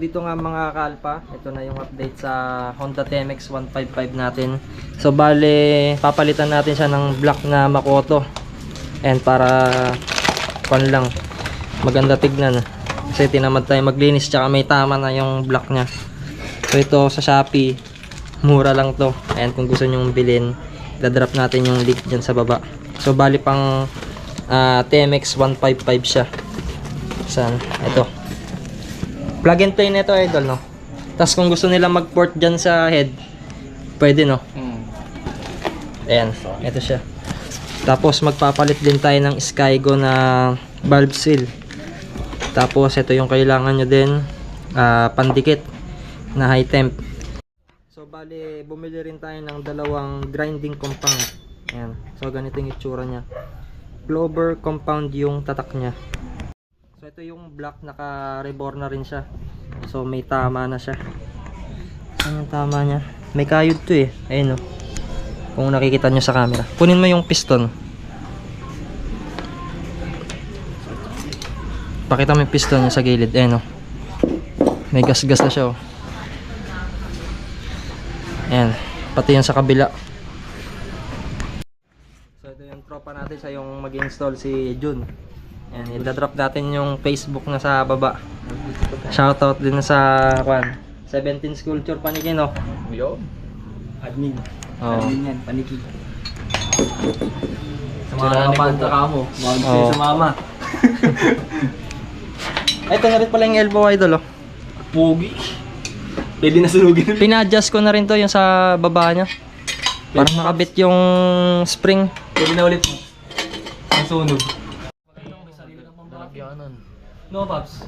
dito nga mga kalpa, ito na yung update sa Honda TMX 155 natin. So bale, papalitan natin siya ng black na Makoto. And para lang maganda tignan. Kasi tinamad tayo maglinis, tsaka may tama na yung black nya. So ito sa Shopee, mura lang to. And kung gusto nyo bilhin, dadrop natin yung link dyan sa baba. So bali pang TMX 155 siya. Saan? Ito. Plug and play nito, idol, no? Tapos kung gusto nila mag-port dyan sa head, pwede, no? Ayan, ito siya. Tapos magpapalit din tayo ng Skygo na valve seal. Tapos ito yung kailangan nyo din, pandikit na high temp. So bali, bumili rin tayo ng dalawang grinding compound. Ayan. So ganito yung itsura nya. Clover compound yung tatak nya. So ito yung black, naka-rebore na rin siya. So may tama na siya. Saan yung tama nya? May kayod to eh. Ayun, no? Kung nakikita nyo sa camera. Kunin mo yung piston. Pakita mo yung piston nya sa gilid. Ayun, no? May gas-gas na siya, oh. Ayan. Pati yan sa kabila. So ito yung tropa natin, sa yung mag-install si Jun. Ayan, i-drop natin yung Facebook na sa baba. Shoutout din sa 17 Sculpture Paniki, no? Yo. Admin. Oo. Admin yan, Paniki. Sa mga nakapanta ka mo. Oo. Sa mama. Ay, ito na rin pala yung elbow, idol, oh. Pogi. Pwede na sunugin. Pina-adjust ko na rin to yung sa baba nya. Parang nakabit yung spring. Pwede na ulit mo. Ang sunog. No, Paps.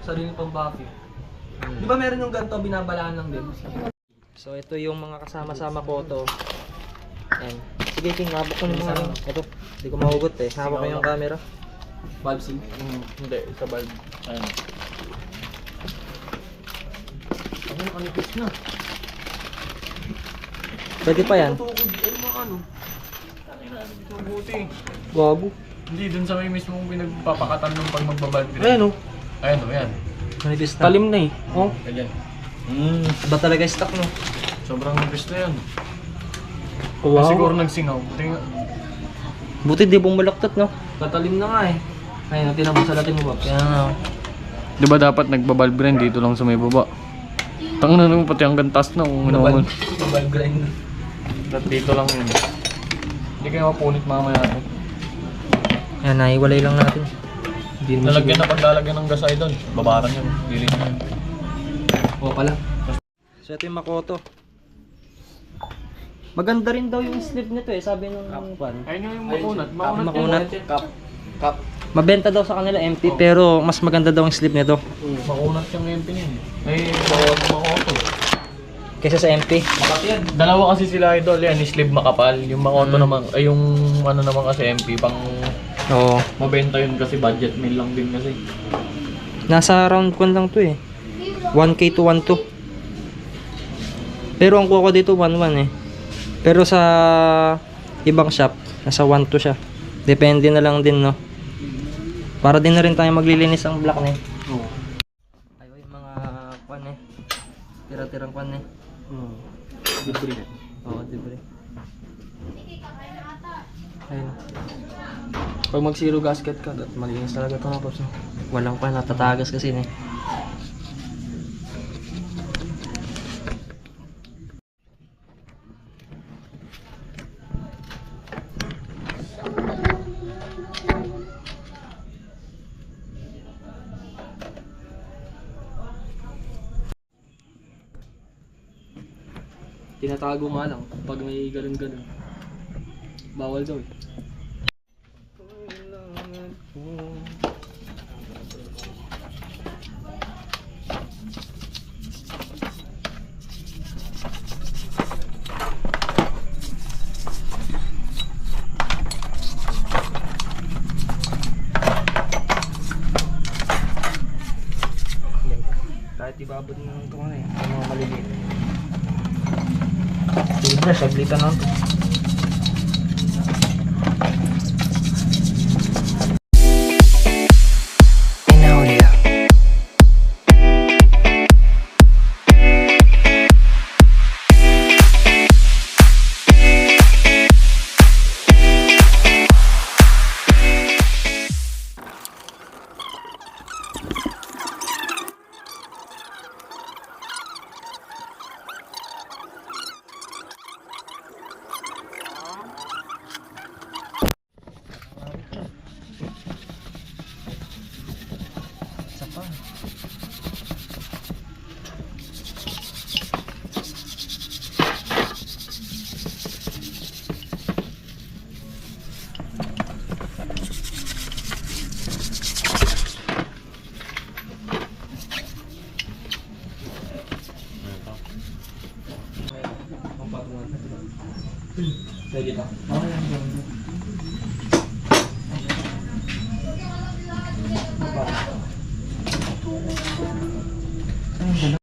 Sarili pang Buffy. Di ba meron yung ganito, binabalaan lang din? So ito yung mga kasama-sama ko to. Ayan. Sige, King, hawak ko ng mga rin. Ito, hindi ko mahugot eh. Hawak ko yung camera. Valve seal? Hindi, sa valve. Ayun. Ano, kanipis na. Pwede pa yan. Tukod, ano mga ano? Ito buti. Gago. Hindi, dun sa may mismong pinagpapakatan nung pag magbabalve. Ayan, oh. Ayun, o yan. Manipis na. Talim na eh. Oh. Ganyan. Ba talaga stock, no? Sobrang nipis na yan. Wow. Siguro nagsingaw. Tingnan. Buti di bumalaktot, no? Tatalim na nga eh. Ayun, tinan mo sa latin mo ba? Kaya nga. Di ba dapat nagbabalve rin dito lang sa may baba? Tang na naman pati hanggang taas na kung naman. Valve grind. At dito lang yun. Hindi kayo mapunit mamaya natin. Ayan, naiwalay lang natin. Hindi naman Nalagyan na paglalagyan ng gas idol. Babaran yun. Dilis na yun. Oo pala. So ito yung Makoto. Maganda rin daw yung sleeve nito eh, sabi nung pan. Ayun yung makunat. Makunat. Cup. Mabenta daw sa kanila empty, pero mas maganda daw yung sleeve nito Makunat yung MP niya. May Makoto. kaysa sa MP. Makati yan. Dalawa kasi sila idol. Yan, yung sleeve makapal. Yung Makoto naman, ay yung ano naman kasi MP pang Oo. mabenta yun kasi budget meal lang din kasi. Nasa round 1 lang to eh. 1K to 1.2. Pero ang kuha ko dito 1.1 eh. Pero sa ibang shop, nasa 1.2 siya. Depende na lang din, no? Para din na rin tayo maglilinis ang black na eh. Oo. Ayaw yung mga kwan eh. Tira-tirang kwan eh. Debris. Oo, debris. Ayun. Pag mag-zero gasket ka, malinis talaga ito mga Paps. Walang pa, natatagas kasi eh. Tinatago nga lang pag may ganun-ganun. Bawal daw eh. Kahit ibabod na ito nga eh, sa mga maliliit. Silver, saglitan lang ito. Pwede ba? Oo, yan, yan. Ayun, dalawa.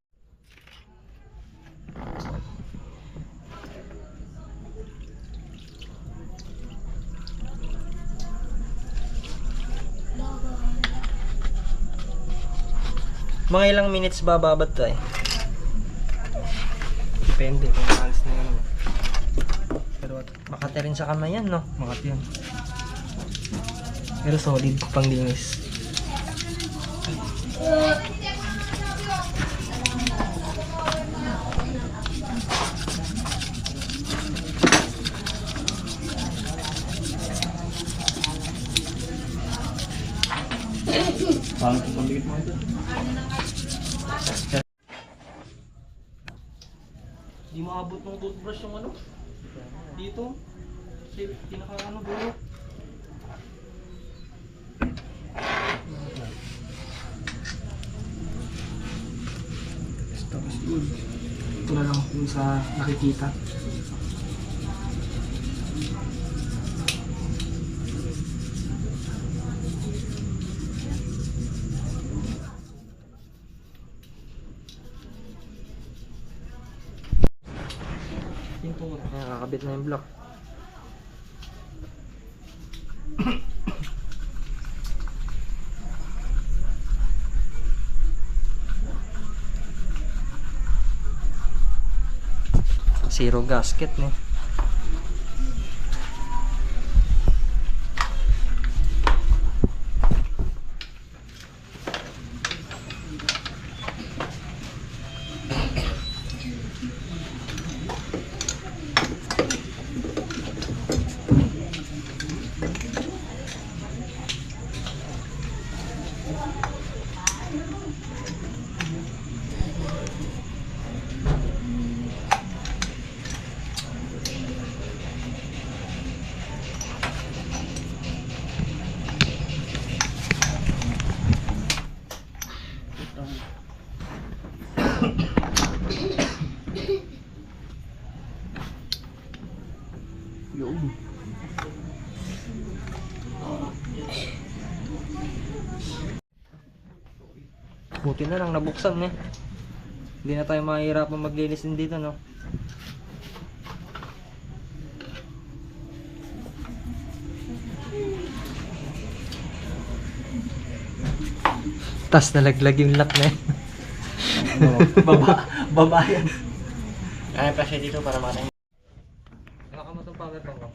Mga ilang minutes ba babad to eh? Depende kung alis na yun. Pero makati rin sa kamay yan, no? Makati yan. Pero solid pang linis. Paano ito pagdikit mo ito? Hindi maabot ng toothbrush yung ano. Dito. Kasi pinaka ano dulo. Stop is good. Ito na lang yung sa nakikita. Pintura. Ayan, kakabit na yung block. Zero gasket, no? Yun. Buti na lang nabuksan eh. Hindi na tayo mahihirapan maglinis din dito, no? Tas nalaglag yung lock na yun. Baba yan. Kaya pa siya dito para makatayin. Naka mo itong power bank ko.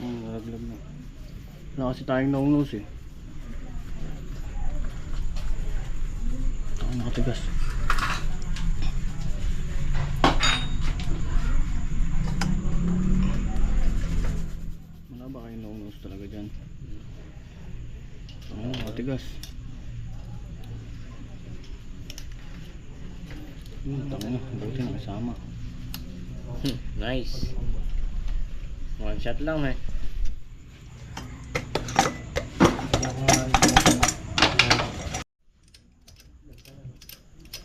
Nalaglag na. Wala kasi tayong naunus eh. Nakatigas. Wala ba kayong naunus talaga dyan? Nakatigas. Tama na, buti nakasama. Nice. One shot lang eh.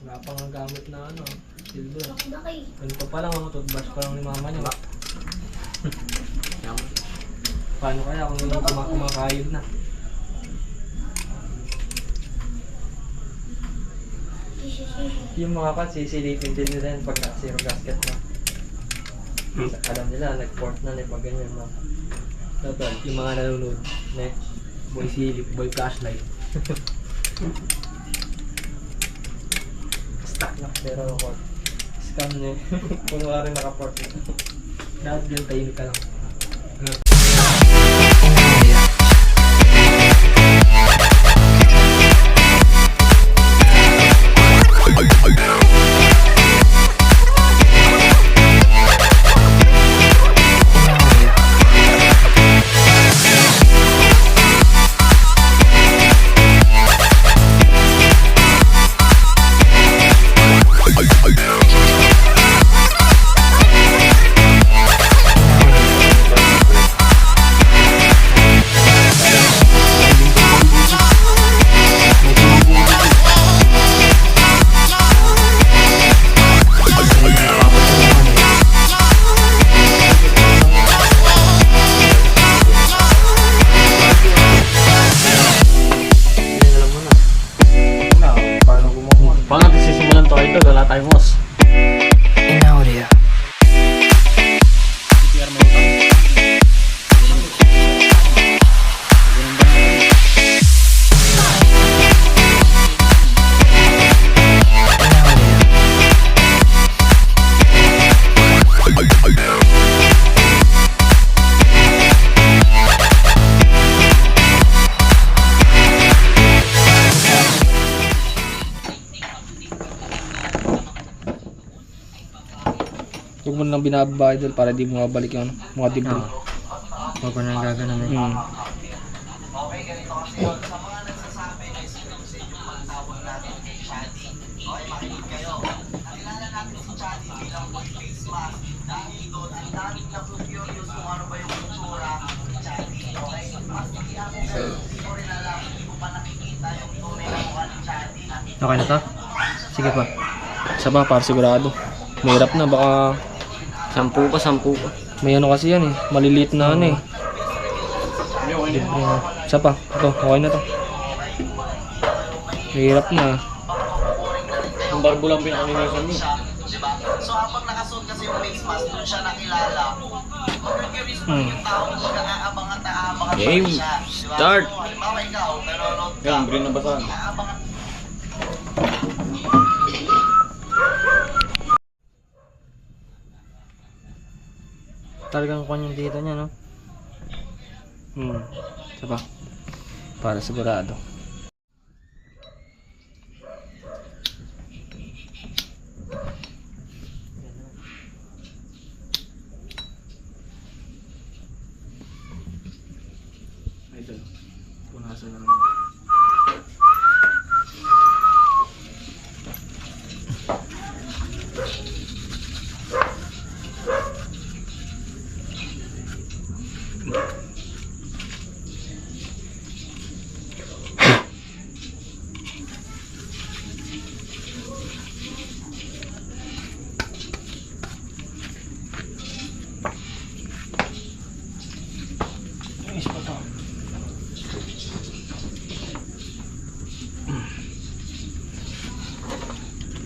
Wala pang ang gamit na ano. Silver. Ganito pa lang ang toothbrush pa lang ni mama niya. Paano kaya kung hindi kumakayod na? Yung mga kan, sisilipin din nila yun pag zero gasket na. Alam nila, nag-port na pag ganyan, no? Total, yung mga nanonood. Ne? Boy silip, boy flashlight. Stuck na, pero port. Scam niya. Kunwari naka-port na. Lahat din tahimik ka lang. Ay, boss. CPR may utang. Huwag mo nang binababa idol para di mo mabalik yung ano, mga debris. Huwag ko nang gaganon eh. Hmm. Okay na to? Sige pa. Isa ba para sigurado. Mahirap na, baka 10 pa. may ano kasi yan eh. Maliliit na ano eh. Debris na. Isa pa. Ito, okay na to. Mahirap na. Ang barbo lang pinakalinisan mo. So habang nakasuot kasi yung face mask, doon siya nakilala. Mag-curious pa yung tao kung mag-aabang at aabangan Game, siya. Diba? start. So, halimbawa ikaw, pero note ka. Yan, green na basahan. Aabangan. Talagang kung yung dito niya, no? Isa pa. Para sigurado. Idol. Punasan na naman.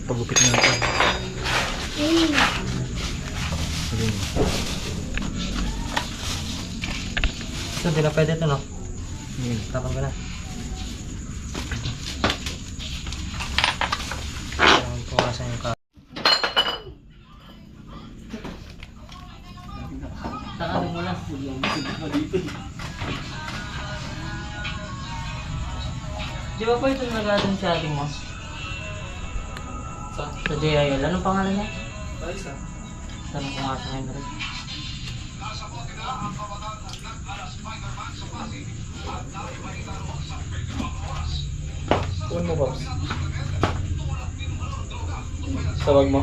Pagupit na ito. Ito, di na pwede ito, no? Tapang ko na. Ang puwasan yung ka. Takanin mo lang. Di ba pa ito nag-atin sa ating mo? Sa JIL. Anong pangalan niya? Isa. Tanong ko nga sa ngayon rin. Phone mo, Pops. Tawag mo.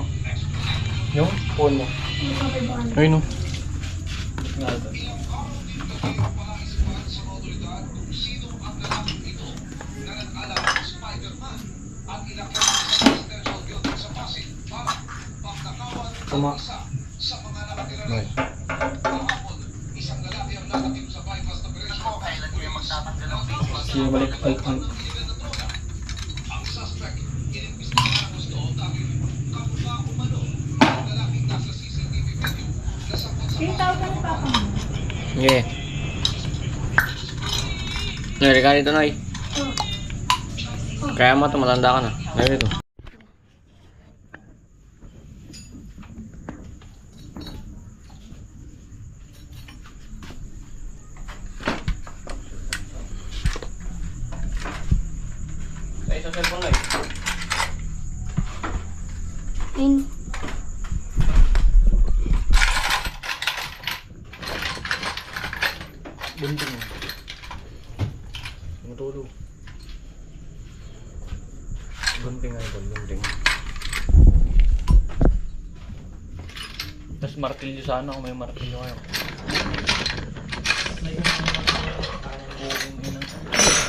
Yung phone mo. Ayun o. Nga ito. Tuma. Right. Sige, balik. Ay. Okay. Nari ka dito, Nay. Kaya mo ito, matanda ka na. Nari dito. Ay, sa cellphone na eh. Bunting mo. Matulog. Bunting nga ito, bunting. Mas martilyo sana kung may martilyo kayo.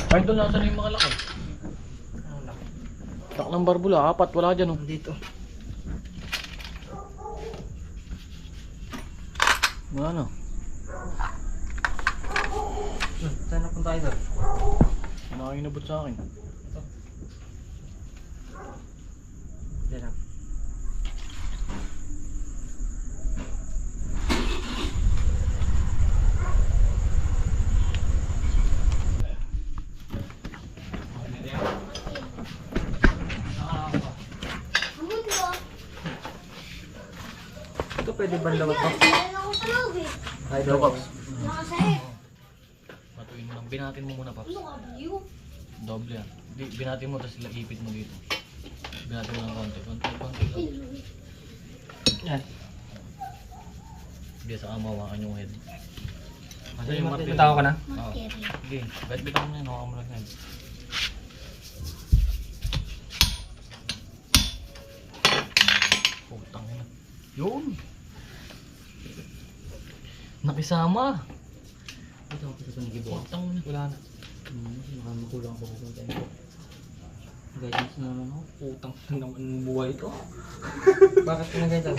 Ay, doon nasa na yung mga laki. Tak ng barbula, 4, wala dyan oh. Dito. Wala na. Saan na punta tayo? Nakakinabot sa akin. Diyan lang. pwede banlawan to? Ay, Ito, Pops. Nakasahit. Patuin mo lang. Binatin mo muna, Pops. Ano ka ba yun? Doble yan. Binatin mo, tapos ipit mo dito. Binatin mo lang konti. Konti lang. Yan. Biasa ka mawakan yung head. Kasi yung martilyo. Tao ka na? Oo. Martilyo. Sige, bet-betan mo na yun. Hawakan mo lang yan. Putang ina. Yun! Nakisama! Ito, ito nagibuha. Putang ina. Wala na. Baka makulang ako kung tayo. Guidance na naman ako. Putang naman ng buhay ito. Bakit pinagaytan?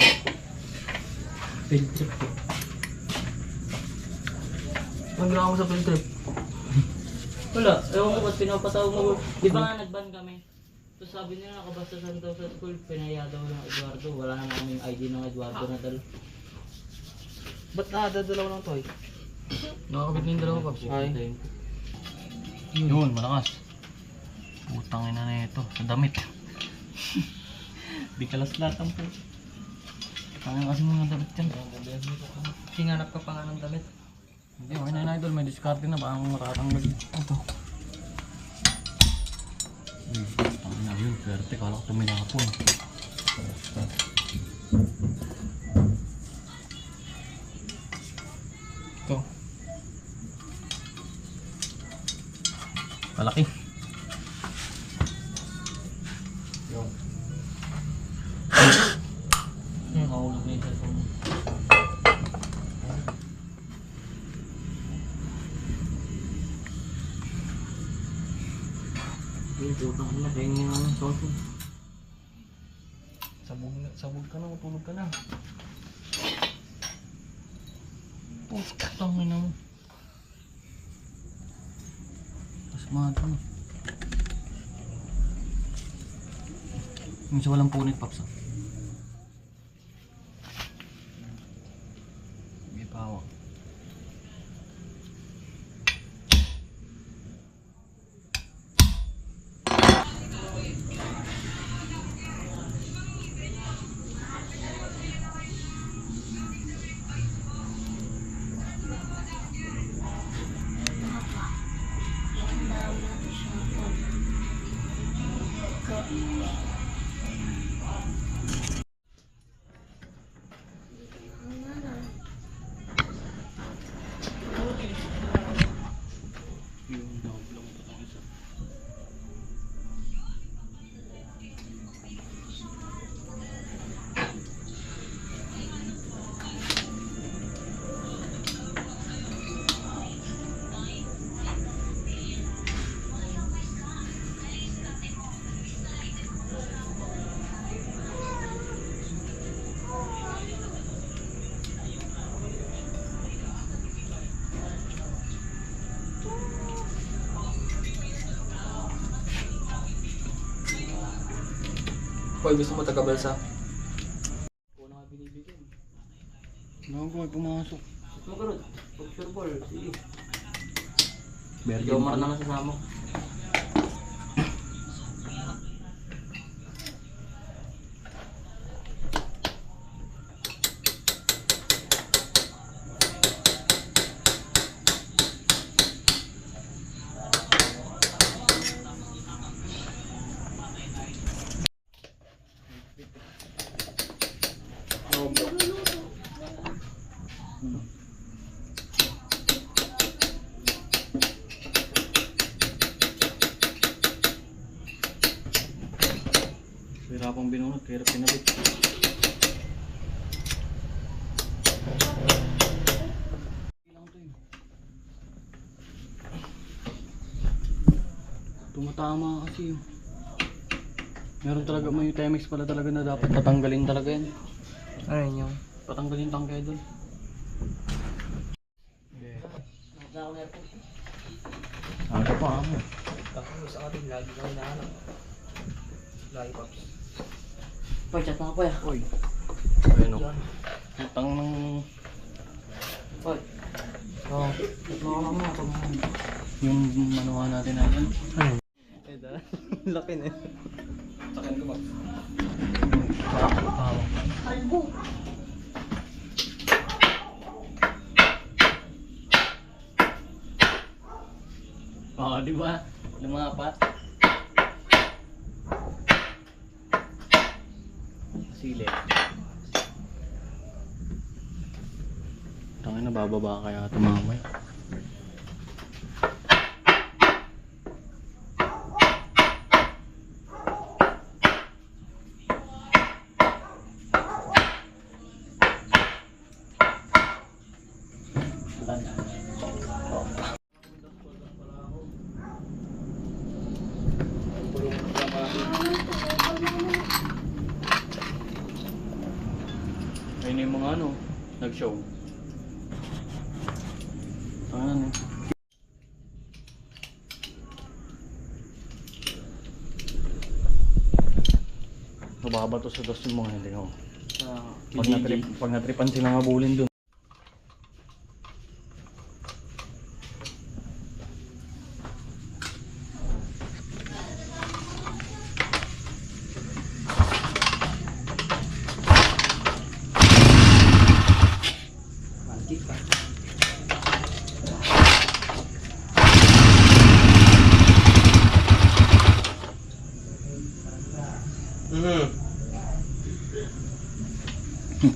Field trip ko. Nagla ako sa field trip. Wala, ewan ko ba't pinapatawag mo. Di ba nga nag-ban kami? Tapos sabi nila nakabastasan daw sa school, pinaya daw ng Eduardo. Wala na namin ID ng Eduardo na dalo. Ba't nakadadalaw ng toy? Nakakabit na yung dalawa, Pops. Ay. Yun, malakas. Putang ina na ito. Sa damit. Di kalas lahat ang po. Tangin kasi mga damit yan. Hinganap ka pa nga ng damit. Hindi, okay na idol. May discard na. Baka matatanggal. Ito. Uy, tangin na yun. Swerte. Kala ko tuminapon. Ito. Malaki. Mahulog na yung cellphone mo. Yung putang ina, pengen nga ng cellphone. Sabog ka na. Matulog ka na. Putang ina mo. Pasmado na. Yung sa walang punit, Pops. May pawak. Hoy, gusto mo taga-balsa? Naku, may pumasok. Magarod, picture ball, sige. Bergen. Jomar na nasasama. Hirapang binunod, kaya pinabit. Tumatama kasi yun. Meron talaga, may Temex pala talaga na dapat tatanggalin talaga yan. Ano yun yung? Patanggalin tangkay doon. Nakita ako na airport. Ano pa mo? Tapos sa atin, lagi kami nahanap. Lagi, Pops. Pag chat na ako ya. Oy. Ayun o. Utang ng... Oy. Oo. Mga kami ako. Yung manuha natin na yan. Ano? Laki na. Sakin ko ba? O, di ba? Lumapat. Sili. Tangin na, bababa kaya ito mamaya. Ayun na yung mga ano, nag-show. Ano? Mababa to sa dos yung mga hindi ko. Pag natripan silang habulin dun.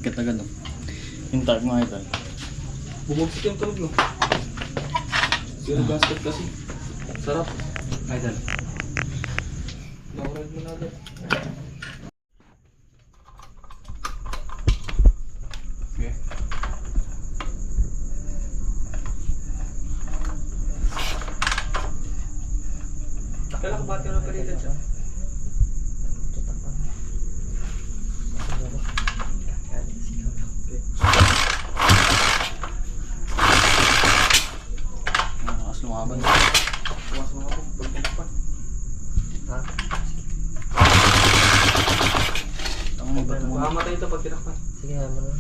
Katagal no. Hintay mga ito. Bumagsit yung tulog, no? Zero gasket kasi. Sarap. Idol. Nakurad mo na agad. Okay. Kailan ka ba ito na palitan siya? Nakakas lumaban. Tumas mo ako. Pagpag pa. Ha? Ang mga bato mo. Makamatay ito pag tinakpan. Sige, mo na.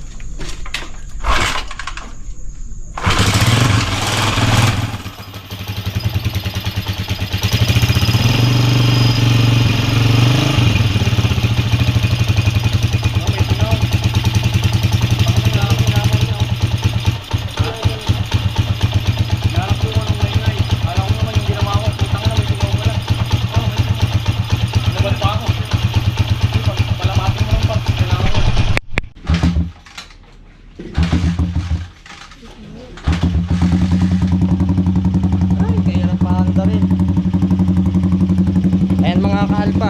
Ay, kaya napahanda rin. Ayan mga kaalpa.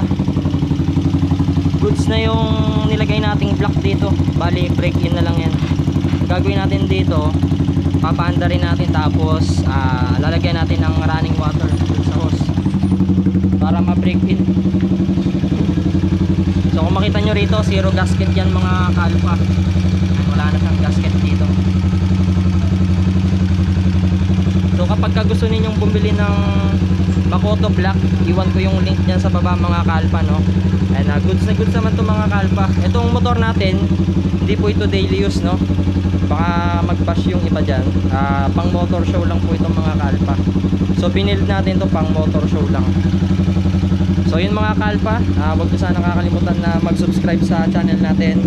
Goods na yung nilagay nating block dito. Bali, break in na lang yan. Gagawin natin dito, papaanda rin natin tapos lalagyan natin ng running water sa hose para ma-break in. So kung makita nyo rito, zero gasket yan mga kaalpa. Wala na siyang gasket dito. So kapag gusto ninyong bumili ng Makoto Black, iwan ko yung link dyan sa baba mga kalpa, no? And goods na goods naman to mga kalpa. Itong motor natin, hindi po ito daily use, no? Baka mag-bash yung iba dyan. Pang motor show lang po itong mga kalpa. So binild natin to pang motor show lang. So yun mga kalpa, wag nyo sana nakakalimutan na mag-subscribe sa channel natin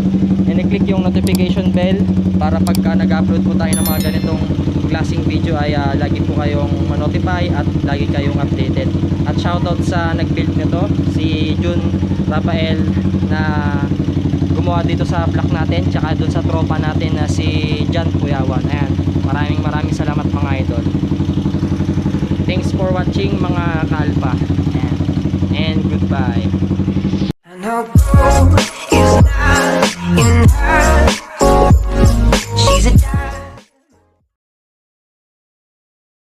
and i-click yung notification bell para pagka nag-upload po tayo ng mga ganitong klaseng video ay lagi po kayong ma-notify at lagi kayong updated. At shoutout sa nag-build nito, si Jun Rafael na gumawa dito sa block natin, tsaka dun sa tropa natin na si Jan Puyawan. Ayan, maraming salamat mga idol. Thanks for watching mga kalpa. Ayan. And goodbye.